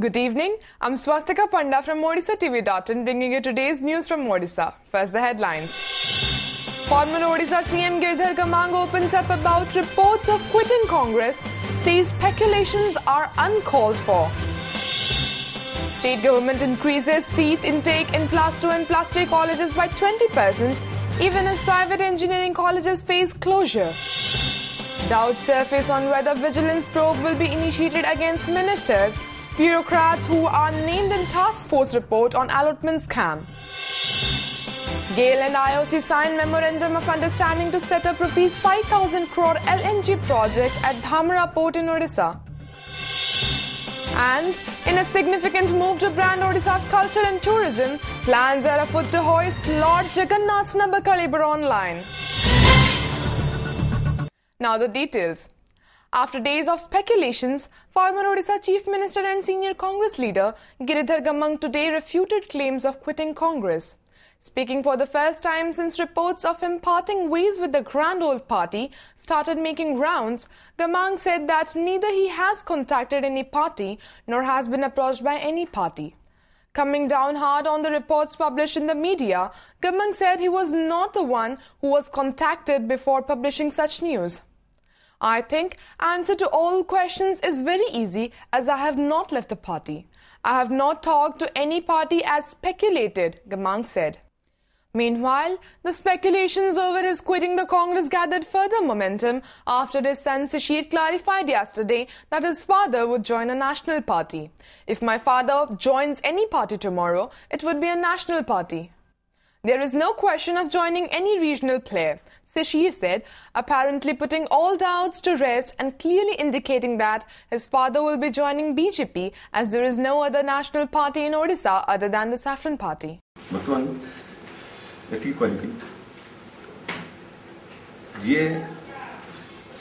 Good evening. I'm Swastika Panda from OdishaTV.in bringing you today's news from Odisha. First, the headlines. Former Odisha CM Giridhar Gamang opens up about reports of quitting Congress, says speculations are uncalled for. State government increases seat intake in plus 2 and plus 3 colleges by 20%, even as private engineering colleges face closure. Doubts surface on whether vigilance probe will be initiated against ministers, bureaucrats who are named in task force report on allotment scam. GAIL and IOC signed memorandum of understanding to set up rupees 5,000 crore LNG project at Dhamra port in Odisha. And in a significant move to brand Odisha's culture and tourism, plans are afoot to hoist Lord Jagannath's Nabakalibar online. Now the details. After days of speculations, former Odisha Chief Minister and senior Congress leader Giridhar Gamang today refuted claims of quitting Congress. Speaking for the first time since reports of him parting ways with the grand old party started making rounds, Gamang said that neither he has contacted any party nor has been approached by any party. Coming down hard on the reports published in the media, Gamang said he was not the one who was contacted before publishing such news. I think answer to all questions is very easy as I have not left the party. I have not talked to any party as speculated, Gamang said. Meanwhile, the speculations over his quitting the Congress gathered further momentum after his son Sishir clarified yesterday that his father would join a national party. If my father joins any party tomorrow, it would be a national party. There is no question of joining any regional player, Sishir said, apparently putting all doubts to rest and clearly indicating that his father will be joining BJP as there is no other national party in Odisha other than the Saffron Party.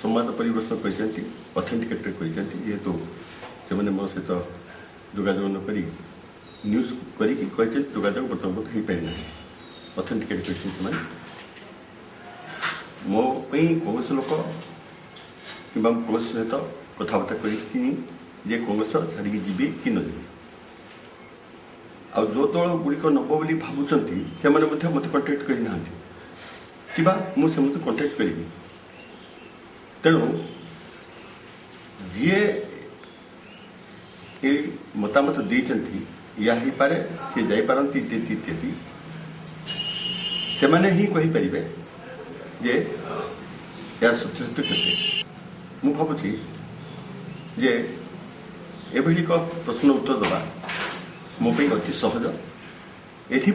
संवाद परिवेशन authenticated जेहेतु से मो सहित जोगाजोग न करी news करी जोगाजोग बर्तमान हो पारिना ऑथेंटिकेटेड क्वेश्चन मो कांग्रेस लोक कि कांग्रेस सहित कथबार्ता करे कांग्रेस छाड़ी जी कि न आ जो दल गुड़िक नब बोली भावुंट से मत कंटाक्ट करना कि मुझे मत कंटाक्ट करी तेणु जी मतामत देती या हो पारे सी जापारती इत्यादि से मैंने ही कहीपर जे यार सत्य के भावुँ जे एभली प्रश्न उत्तर देवा मोपाई अति सहज एथि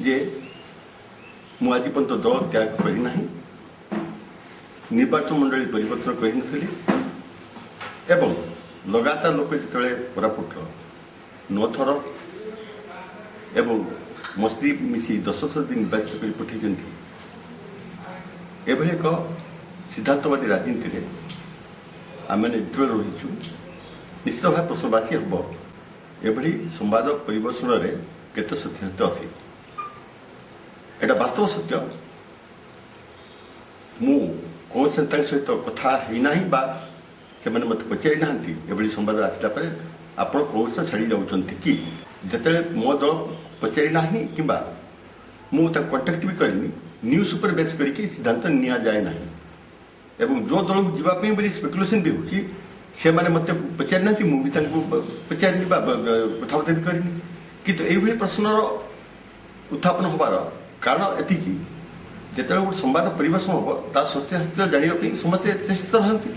जे मु आज पर्यंत दल त्याग करना निर्वाचन मंडली परिवर्तन करनी एवं लगातार लोक जो कोरापुट 9 थर एवं मस्ती मिसी 10 दिन निर्वाचित कर पठे एभली एक सिद्धांतवादी राजनीति में आम जो रहीचु निश्चित भाव प्रश्नवाची हम एभली संवाद परिवेशन में केते सत्य अच्छी एटा वास्तव सत्य मु कौन से सहित कथा होना से मत पचारि ना एभली संवाद आसला आप कौन छाड़ी जाऊँ कि जिते मो दल पचारि ना कि मुझे कंटाक्ट भी करनी न्यूज पर बेस करके सिद्धांत नि जाए ना एवं जो दल को जावाई स्पेकुलेसन भी होती से मैंने मत पचारि ना मुझे पचारि कथबार्ता भी करनी किंतु ये प्रश्न उत्थापन होबार कारण एतिकी जिते संवाद परिवेशन हम तार सत्यासत्य जानवाई समस्ते चेष्टित रहती.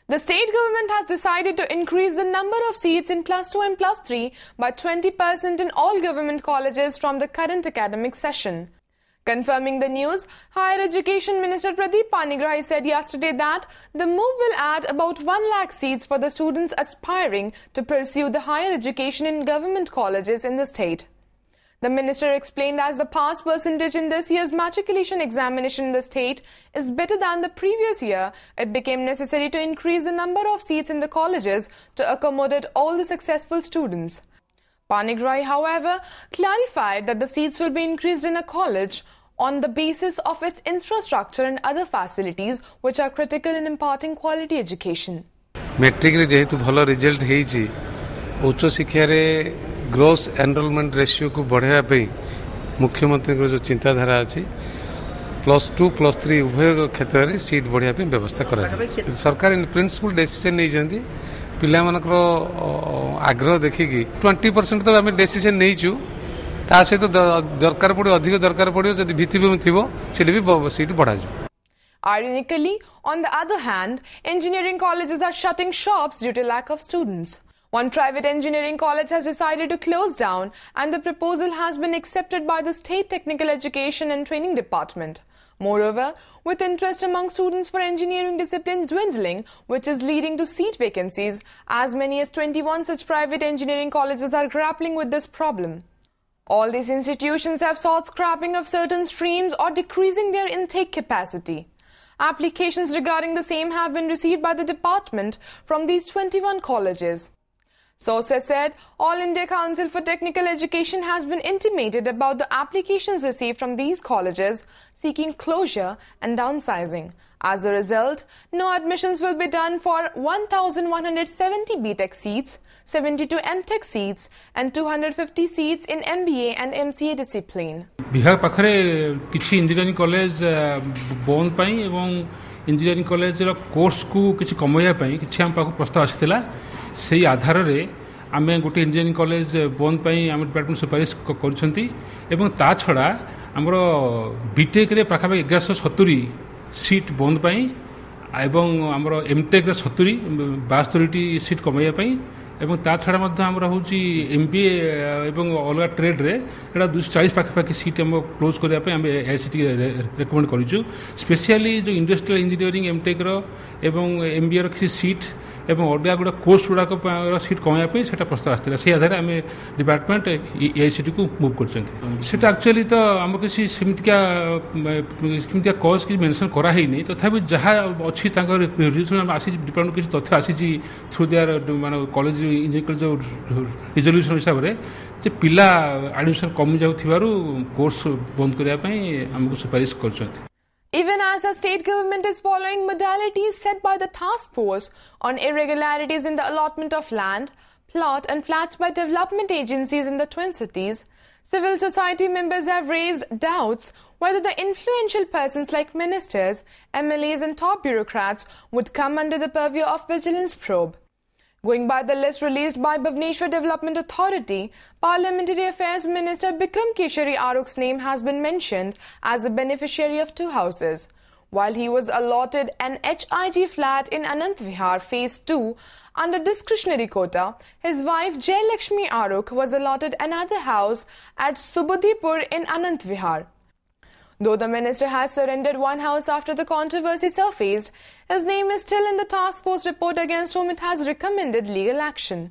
The state government has decided to increase the number of seats in plus 2 and plus 3 by 20% in all government colleges from the current academic session. Confirming the news, Higher Education Minister Pradeep Panigrahi said yesterday that the move will add about 1 lakh seats for the students aspiring to pursue the higher education in government colleges in the state. The minister explained as the pass percentage in this year's matriculation examination in the state is better than the previous year, it became necessary to increase the number of seats in the colleges to accommodate all the successful students. Panigrahi, however, clarified that the seats will be increased in a college on the basis of its infrastructure and other facilities which are critical in imparting quality education. Matric रे जेहेतु भलो result हेछि उच्च शिक्षा gross enrolment ratio को बढ़ावा मुख्यमंत्री जो चिंताधारा अच्छी +2 +3 उभय क्षेत्र में सीट बढ़ावा व्यवस्था कर सरकार प्रिंसिपल डिसीजन नहीं पिला आग्रह देखिकी 20% तो आम डिसीजन नहीं ता सहित दरकार पड़ो अधिक दरकार पड़ो जब भित्तिभूमि थी भी सीट बढ़ा। Ironically, on the other hand, engineering colleges are shutting shops due to lack of students. One private engineering college has decided to close down, and the proposal has been accepted by the State Technical Education and Training Department. Moreover, with interest among students for engineering discipline dwindling, which is leading to seat vacancies, as many as 21 such private engineering colleges are grappling with this problem. All these institutions have sought scrapping of certain streams or decreasing their intake capacity. Applications regarding the same have been received by the department from these 21 colleges. Sources said All India Council for Technical Education has been intimated about the applications received from these colleges seeking closure and downsizing. As a result, no admissions will be done for 1,170 BTech seats, 72 MTech seats and 250 seats in MBA and MCA discipline. Bihar पाखरे किछि engineering college बंद पाई एवं engineering college रो course को किछि कमया पाई किछि हम पाखु प्रस्ताव आसीथिला सेही आधार रे आमे गोटे इंजीनियरिंग कॉलेज बंद पाई आम डिपार्टमेंट सुपारिश करछंती एवं ता छडा हमरो बीटेक रे पाखाबे 1170 सीट बंद पाई एवं हमरो एमटेक रे 70 72 सीट कमया पाई एवं ता छड़ा मध्य आमर हूँ एमबीए एवं अलग ट्रेड रे एटा 240 पाखापाखि सीट हम क्लोज करने आम एआईसीटी रेकमेंड करूँ स्पेशली जो इंडस्ट्रियल इंजीनियरिंग एमटेक रो एवं एमबीए रो किसी सीट एवं अलग गुड़ा कोर्स गुड़ाक सीट कमाई से प्रस्ताव आसाला से आधार आम डिपार्टमेंट एआईसीटी को मुव कर एक्चुअली तो आम किसी सेमतिका कज कि मेंशन कराई नहीं तथापि जहाँ अच्छी आसी डिपार्टमेंट किसी तथ्य आसी थ्रू देयर मान कॉलेज इंजीनियरिंग जो रिजोल्यूशन हिसाब से पिला एडमिशन कमी जाऊ कोर्स बंद करने आमको सुपारिश कर। Even as the state government is following modalities set by the task force on irregularities in the allotment of land, plot and flats by development agencies in the Twin Cities, civil society members have raised doubts whether the influential persons like ministers, MLAs and top bureaucrats would come under the purview of vigilance probe. Going by the list released by Bhubaneswar Development Authority, Parliamentary Affairs Minister Bikram Keshari Aruk's name has been mentioned as a beneficiary of 2 houses. While he was allotted an HIG flat in Anant Vihar Phase 2 under discretionary quota, his wife Jayalakshmi Aruk was allotted another house at Subudhipur in Anant Vihar. Though the minister has surrendered one house after the controversy surfaced, his name is still in the task force report against whom it has recommended legal action.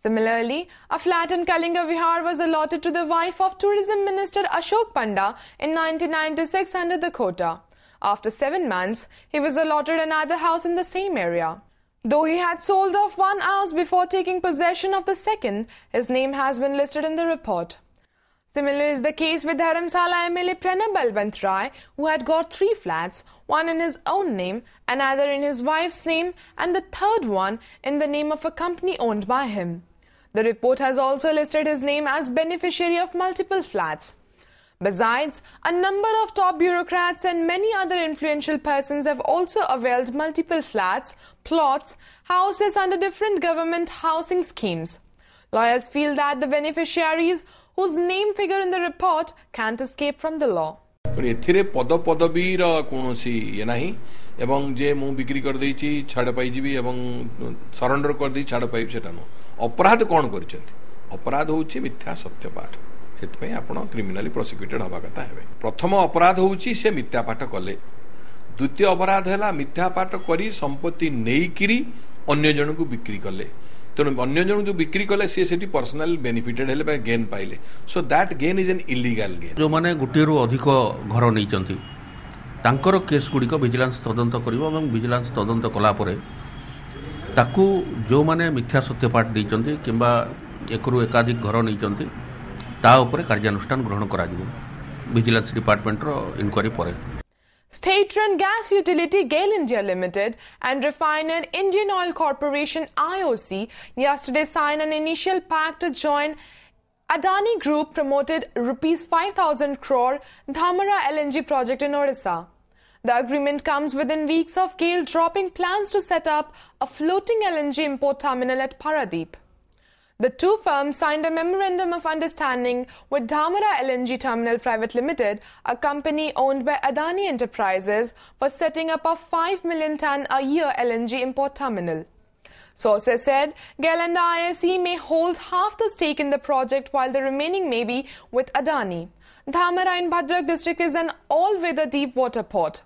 Similarly, a flat in Kalinga Vihar was allotted to the wife of Tourism Minister Ashok Panda in 1996 under the quota. After 7 months, he was allotted another house in the same area. Though he had sold off one house before taking possession of the second, his name has been listed in the report. Similar is the case with Dharamsala MLA Pranab Balwant Rai, who had got 3 flats, one in his own name, another in his wife's name, and the third one in the name of a company owned by him. The report has also listed his name as beneficiary of multiple flats. Besides, a number of top bureaucrats and many other influential persons have also availed multiple flats, plots, houses under different government housing schemes. Lawyers feel that the beneficiaries whose name figure in the report can't escape from the law. एथिरे पद पदवीर कोनोसी ये नाही एवं जे मु बिक्री कर देछि छाड़ पाई जीवी एवं सरेंडर कर दी छाड़ पाई सेटा नो अपराध कोन करछथि अपराध होछि मिथ्या सत्यपाठ सेतपई आपण क्रिमिनली प्रोसिक्यूटेड हबा कथा हेबे। प्रथम अपराध होछि से मिथ्या पाठ कले, द्वितीय अपराध हैला मिथ्या पाठ करी संपत्ति नेइकिरी अन्य जन को बिक्री कले, तेणु अन्य जन जो बिक्री कले सी पर्सनल बेनिफिटेड हेले गेन पाइले, so that gain is an illegal gain. जो माने गुटे रु अधिक घर नहीं चंती तांकर केस गुड़िक विजिलेंस तदंत करिवो एवं विजिलेंस तदंत कला परे ताकू जो माने मिथ्या सत्यपाठ दैचंती किंबा एकरु एकाधिक घर नहीं चंती ता ऊपर कार्यानुष्ठान ग्रहण करा जिवो विजिलेंस डिपार्टमेंट रो इनक्वारी परे। State-run gas utility GAIL India Limited and refiner Indian Oil Corporation IOC yesterday signed an initial pact to join Adani Group promoted rupees 5,000 crore Dhamara LNG project in Odisha. The agreement comes within weeks of GAIL dropping plans to set up a floating LNG import terminal at Paradeep. The two firms signed a memorandum of understanding with Dhamara LNG Terminal Private Limited, a company owned by Adani Enterprises, for setting up a 5 million ton a year LNG import terminal. Sources said GAIL and the IOC may hold half the stake in the project while the remaining may be with Adani. Dhamara in Bhadrak district is an all-weather deep water port.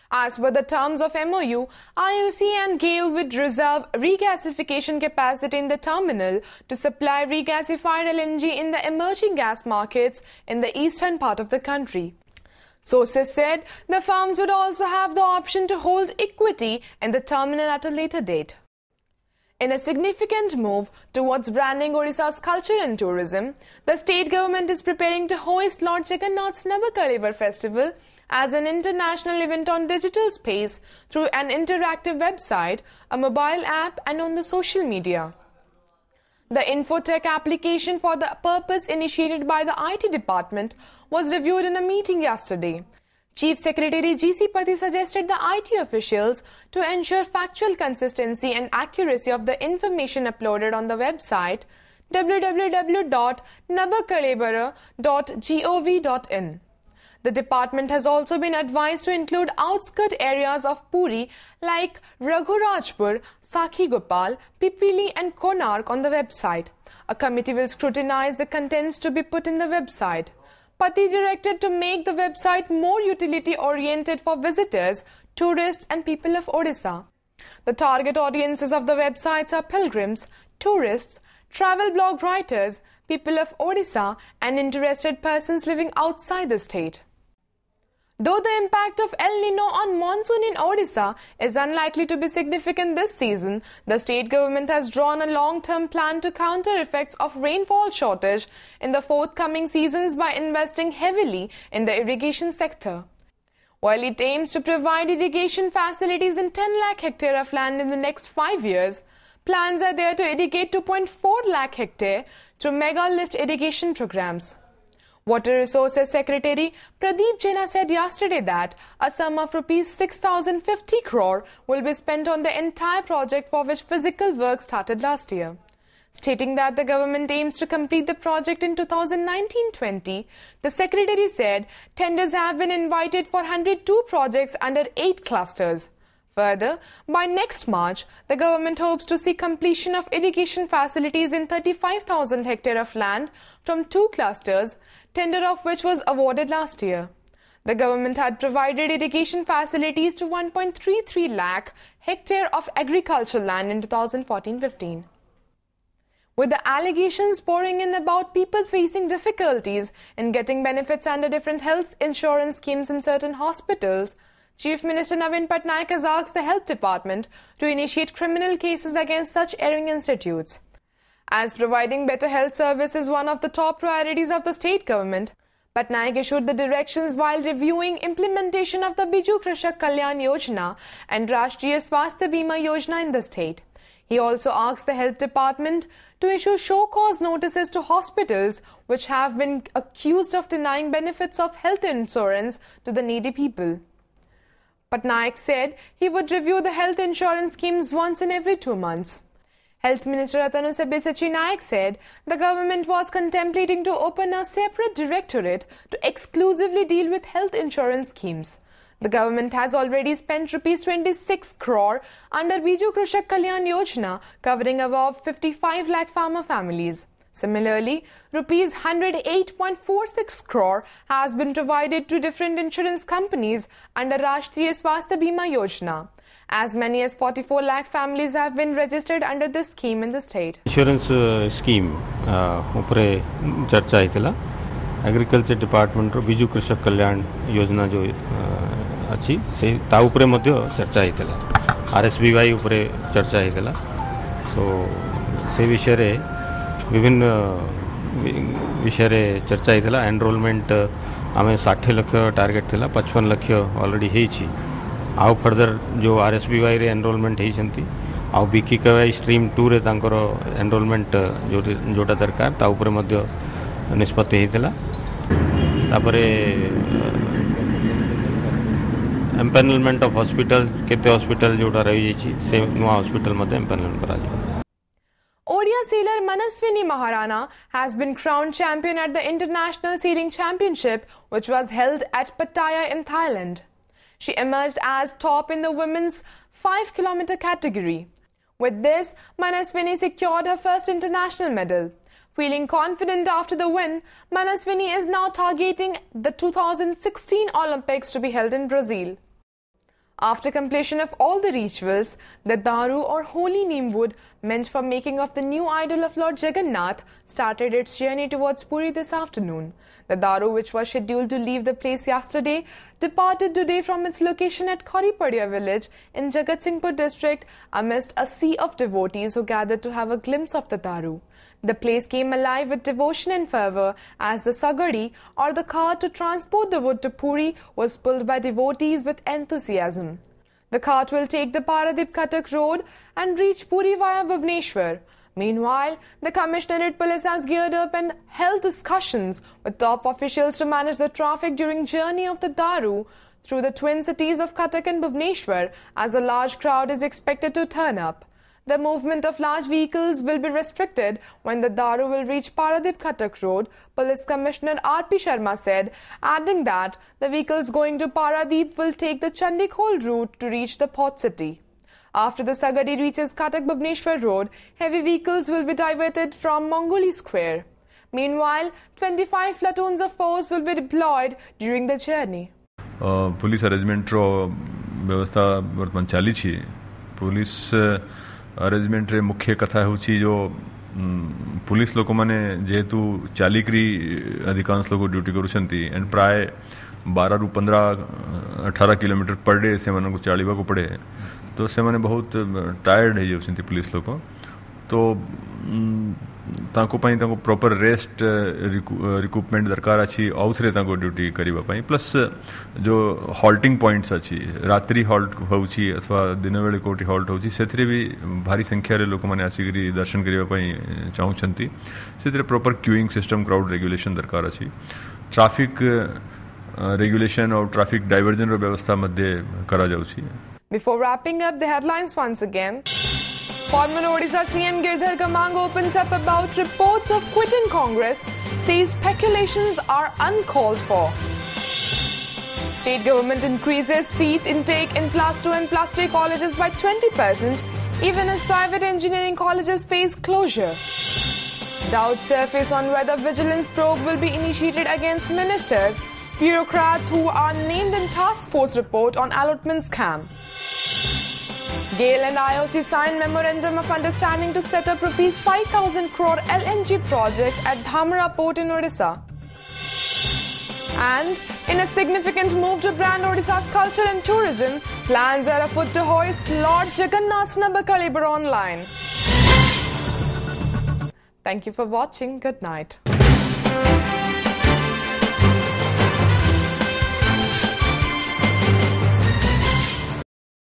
As per the terms of MOU, IOC and GAIL would reserve regasification capacity in the terminal to supply regasified LNG in the emerging gas markets in the eastern part of the country. Sources said the firms would also have the option to hold equity in the terminal at a later date. In a significant move towards branding Odisha's culture and tourism, the state government is preparing to hoist Lord Jagannath's Nabakalevar festival as an international event on digital space through an interactive website, a mobile app and on the social media. The Infotech application for the purpose initiated by the IT department was reviewed in a meeting yesterday. Chief Secretary G.C. Pati suggested the IT officials to ensure factual consistency and accuracy of the information uploaded on the website www.nabakalebara.gov.in. The department has also been advised to include outskirt areas of Puri like Raghurajpur, Sakhi Gopal, Pipili and Konark on the website. A committee will scrutinize the contents to be put in the website. Pati directed to make the website more utility-oriented for visitors, tourists and people of Odisha. The target audiences of the websites are pilgrims, tourists, travel blog writers, people of Odisha and interested persons living outside the state. Though the impact of El Nino on monsoon in Odisha is unlikely to be significant this season, the state government has drawn a long-term plan to counter effects of rainfall shortage in the forthcoming seasons by investing heavily in the irrigation sector. While it aims to provide irrigation facilities in 10 lakh hectare of land in the next 5 years, plans are there to irrigate 2.4 lakh hectare through mega lift irrigation programs. Water Resources Secretary Pradeep Jaina said yesterday that a sum of rupees 6,050 crore will be spent on the entire project for which physical work started last year. Stating that the government aims to complete the project in 2019-20, the Secretary said tenders have been invited for 102 projects under 8 clusters. Further, by next March, the government hopes to see completion of irrigation facilities in 35,000 hectare of land from 2 clusters, tender of which was awarded last year. The government had provided irrigation facilities to 1.33 lakh hectare of agricultural land in 2014-15. With the allegations pouring in about people facing difficulties in getting benefits under different health insurance schemes in certain hospitals, Chief Minister Naveen Patnaik has asked the Health Department to initiate criminal cases against such erring institutes. As providing better health service is one of the top priorities of the state government, Patnaik issued the directions while reviewing implementation of the Biju Krishak Kalyan Yojana and Rashtriya Swasthya Bima Yojana in the state. He also asked the Health Department to issue show-cause notices to hospitals which have been accused of denying benefits of health insurance to the needy people. Patnaik said he would review the health insurance schemes once in every 2 months. Health Minister Atanu Sabyasachi Naik said the government was contemplating to open a separate directorate to exclusively deal with health insurance schemes. The government has already spent rupees 26 crore under Biju Krishak Kalyan Yojana, covering above 55 lakh farmer families. Similarly, rupees 108.46 crore has been provided to different insurance companies under Rashtriya Swasthya Bima Yojana. As many as 44 lakh families have been registered under this scheme in the state. Insurance scheme upre charcha hitila. Agriculture Department ro Biju Krishak Kalyan Yojana jo achi se ta upre madhya charcha hitila. RSBY upre charcha hitila. So se vishare विभिन्न विषय चर्चा होता enrolment आम 60 lakh target थिला 55 lakh already हेछि आउ further जो RSBY रे enrolment हेछंती आउ BKY स्ट्रीम 2 रे तांकर एनरोलमेंट जोटा दरकार ता ऊपर मध्य निष्पत्ति हेतिला तापरे एम्पैनलमेंट ऑफ हॉस्पिटल केते हॉस्पिटल जोटा रही जाइछि से नुआ हॉस्पिटल मध्ये एम्पैनल करा जाय Odia sailor Manaswini Maharana has been crowned champion at the International Sailing Championship, which was held at Pattaya in Thailand. She emerged as top in the women's 5-kilometer category. With this, Manaswini secured her first international medal. Feeling confident after the win, Manaswini is now targeting the 2016 Olympics to be held in Brazil. After completion of all the rituals, the Daru or holy neem wood meant for making of the new idol of Lord Jagannath started its journey towards Puri this afternoon. The Daru, which was scheduled to leave the place yesterday, departed today from its location at Khoripadia village in Jagatsinghpur district amidst a sea of devotees who gathered to have a glimpse of the Daru. The place came alive with devotion and fervour as the sagadi or the cart to transport the wood to Puri was pulled by devotees with enthusiasm. The cart will take the Paradip Cuttack road and reach Puri via Bhubaneswar. Meanwhile, the Commissionerate Police has geared up and held discussions with top officials to manage the traffic during journey of the Daru through the twin cities of Cuttack and Bhubaneswar as a large crowd is expected to turn up. The movement of large vehicles will be restricted when the Daru will reach Paradip Cuttack Road, Police Commissioner R.P. Sharma said, adding that the vehicles going to Paradip will take the Chandikhol route to reach the port city. After the Sagadi reaches Cuttack Bhubaneswar Road, heavy vehicles will be diverted from Mongoli Square. Meanwhile, 25 platoons of force will be deployed during the journey. Police arrangement रो व्यवस्था वर्तमान चली छी police arrangement रे मुख्य कथा होची जो पुलिस लोक माने जेहेतु चालिकरी अधिकांश लोग ड्यूटी करूछंती एंड प्राय 12 रु 15-18 किलोमीटर पर डे से मानक चलवा को पड़े तो से माने बहुत टायर्ड है जाउछंती पुलिस लोक तो ताको पई ताको प्रॉपर रेस्ट रिक्रूटमेंट दरकार अछि आउथरे ताको ड्यूटी करिबा पई प्लस जो हॉल्टिंग पॉइंट्स अछि रात्रि हॉल्ट होउछि अथवा दिन बेले कोठी हॉल्ट होउछि सेथरे भी भारी संख्या रे लोक माने आसीकरी दर्शन करिबा पई चाहुछंती सेथरे proper queuing system crowd regulation दरकार अछि ट्रैफिक रेगुलेशन और ट्रैफिक डाइवर्जन रो व्यवस्था मध्ये करा जाउछि. Before wrapping up the headlines once again, former Odisha CM Giridhar Gamang opens up about reports of quitting Congress, says speculations are uncalled for. State government increases seat intake in plus 2 and plus 3 colleges by 20%, even as private engineering colleges face closure. Doubts surface on whether vigilance probe will be initiated against ministers, bureaucrats who are named in task force report on allotment scam. GAIL and IOC signed memorandum of understanding to set up rupees 5,000 crore LNG project at Dhamra port in Odisha. And in a significant move to brand Odisha's culture and tourism, plans are afoot to hoist Lord Jagannath's Nabakalibar online. Thank you for watching. Good night.